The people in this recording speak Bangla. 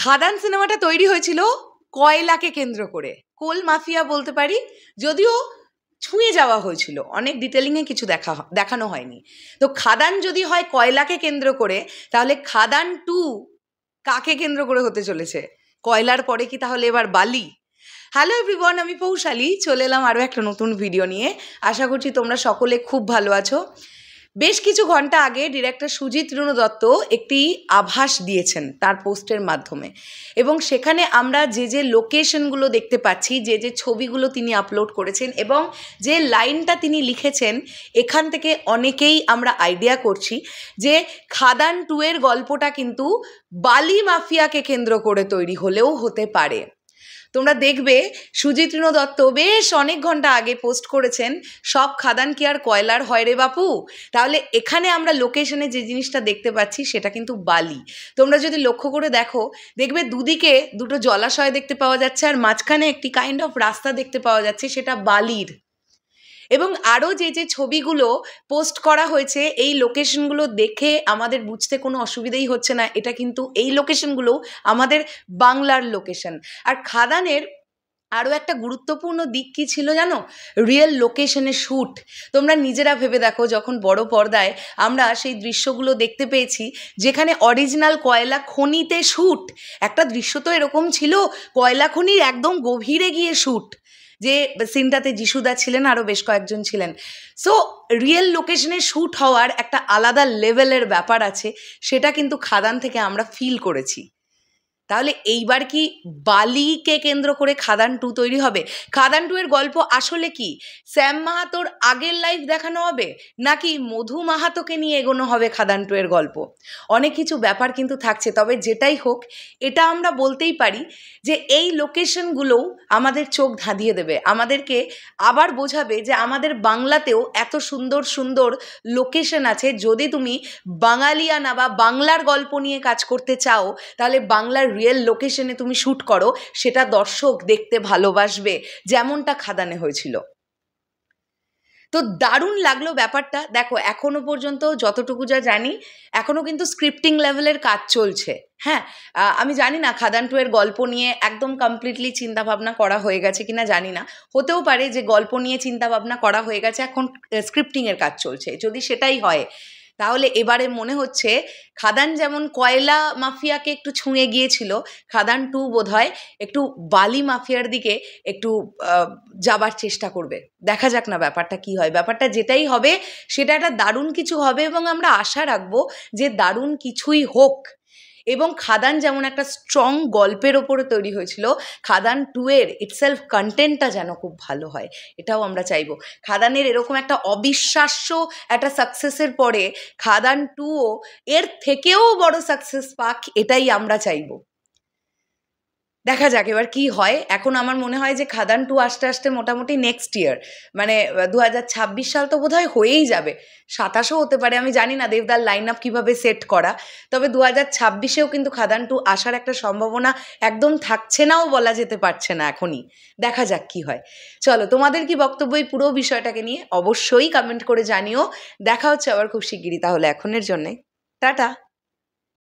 খাদান সিনেমাটা তৈরি হয়েছিল কয়লাকে কেন্দ্র করে, কোল মাফিয়া বলতে পারি, যদিও ছুঁয়ে যাওয়া হয়েছিল, অনেক ডিটেলিংয়ে কিছু দেখানো হয়নি। তো খাদান যদি হয় কয়লাকে কেন্দ্র করে, তাহলে খাদান 2 কাকে কেন্দ্র করে হতে চলেছে? কয়লার পরে কি তাহলে এবার বালি? হ্যালো এভরিওয়ান, আমি পৌশালী, চলে এলাম আরও একটা নতুন ভিডিও নিয়ে। আশা করছি তোমরা সকলে খুব ভালো আছো। বেশ কিছু ঘন্টা আগে ডিরেক্টর সুজিত রুনু দত্ত একটি আভাস দিয়েছেন তার পোস্টের মাধ্যমে, এবং সেখানে আমরা যে যে লোকেশনগুলো দেখতে পাচ্ছি, যে যে ছবিগুলো তিনি আপলোড করেছেন এবং যে লাইনটা তিনি লিখেছেন, এখান থেকে অনেকেই আমরা আইডিয়া করছি যে খাদান 2 এর গল্পটা কিন্তু বালি মাফিয়াকে কেন্দ্র করে তৈরি হলেও হতে পারে। তোমরা দেখবে সুজিত রুনু দত্ত বেশ অনেক ঘন্টা আগে পোস্ট করেছেন, সব খাদান কি আর কয়লার হয় রে বাপু? তাহলে এখানে আমরা লোকেশনে যে জিনিসটা দেখতে পাচ্ছি সেটা কিন্তু বালি। তোমরা যদি লক্ষ্য করে দেখো, দেখবে দুদিকে দুটো জলাশয় দেখতে পাওয়া যাচ্ছে আর মাঝখানে একটি কাইন্ড অফ রাস্তা দেখতে পাওয়া যাচ্ছে, সেটা বালির। এবং আরও যে যে ছবিগুলো পোস্ট করা হয়েছে, এই লোকেশনগুলো দেখে আমাদের বুঝতে কোনো অসুবিধাই হচ্ছে না, এটা কিন্তু এই লোকেশনগুলো আমাদের বাংলার লোকেশন। আর খাদানের আরও একটা গুরুত্বপূর্ণ দিক কী ছিল জানো? রিয়েল লোকেশনে শ্যুট। তোমরা নিজেরা ভেবে দেখো, যখন বড় পর্দায় আমরা সেই দৃশ্যগুলো দেখতে পেয়েছি যেখানে অরিজিনাল কয়লা খনিতে শ্যুট, একটা দৃশ্য তো এরকম ছিল কয়লা খনির একদম গভীরে গিয়ে শ্যুট, যে সিনটাতে যিশুদা ছিলেন, আরও বেশ কয়েকজন ছিলেন। সো রিয়েল লোকেশনে শ্যুট হওয়ার একটা আলাদা লেভেলের ব্যাপার আছে, সেটা কিন্তু খাদান থেকে আমরা ফিল করেছি। তাহলে এইবার কি বালিকে কেন্দ্র করে খাদান 2 তৈরি হবে? খাদান 2 এর গল্প আসলে কি শ্যাম মাহাতোর আগের লাইফ দেখানো হবে, নাকি মধু মাহাতোকে নিয়ে এগোনো হবে খাদান 2 এর গল্প? অনেক কিছু ব্যাপার কিন্তু থাকছে। তবে যেটাই হোক, এটা আমরা বলতেই পারি যে এই লোকেশনগুলোও আমাদের চোখ ধাঁধিয়ে দেবে, আমাদেরকে আবার বোঝাবে যে আমাদের বাংলাতেও এত সুন্দর সুন্দর লোকেশন আছে। যদি তুমি বাঙালিয়ানা বা বাংলার গল্প নিয়ে কাজ করতে চাও, তাহলে বাংলার রিয়েল লোকেশনে তুমি শ্যুট করো, সেটা দর্শক দেখতে ভালোবাসবে, যেমনটা খাদানে হয়েছিল। তো দারুণ লাগলো ব্যাপারটা। দেখো, এখনো পর্যন্ত যতটুকু যা জানি, এখনো কিন্তু স্ক্রিপ্টিং লেভেলের কাজ চলছে। হ্যাঁ, আমি জানি না খাদান 2 এর গল্প নিয়ে একদম কমপ্লিটলি চিন্তাভাবনা করা হয়ে গেছে কিনা, জানি না। হতেও পারে যে গল্প নিয়ে চিন্তাভাবনা করা হয়ে গেছে, এখন স্ক্রিপ্টিংয়ের কাজ চলছে। যদি সেটাই হয়, তাহলে এবারে মনে হচ্ছে খাদান যেমন কয়লা মাফিয়াকে একটু ছুঁয়ে গিয়েছিল, খাদান 2 বোধহয় একটু বালি মাফিয়ার দিকে একটু যাবার চেষ্টা করবে। দেখা যাক না ব্যাপারটা কি হয়। ব্যাপারটা যেটাই হবে সেটা একটা দারুণ কিছু হবে, এবং আমরা আশা রাখবো যে দারুণ কিছুই হোক। এবং খাদান যেমন একটা স্ট্রং গল্পের ওপরে তৈরি হয়েছিল, খাদান 2 এর ইটসেলফ কন্টেন্টটা যেন খুব ভালো হয়, এটাও আমরা চাইবো। খাদানের এরকম একটা অবিশ্বাস্য একটা সাকসেসের পরে খাদান 2ও এর থেকেও বড় সাকসেস পাক, এটাই আমরা চাইবো। দেখা যাক এবার কি হয়। এখন আমার মনে হয় যে খাদান 2 আস্তে আস্তে মোটামুটি নেক্সট ইয়ার, মানে 2026 সাল তো বোধহয় হয়েই যাবে, 27ও হতে পারে, আমি জানি না দেবদার লাইন আপ কীভাবে সেট করা। তবে 2026এও কিন্তু খাদান 2 আসার একটা সম্ভাবনা একদম থাকছে নাও বলা যেতে পারছে না এখনই। দেখা যাক কি হয়। চলো, তোমাদের কি বক্তব্য এই পুরো বিষয়টাকে নিয়ে অবশ্যই কমেন্ট করে জানিও। দেখা হচ্ছে আবার খুব শিগগিরই। তাহলে এখনের জন্যে টাটা।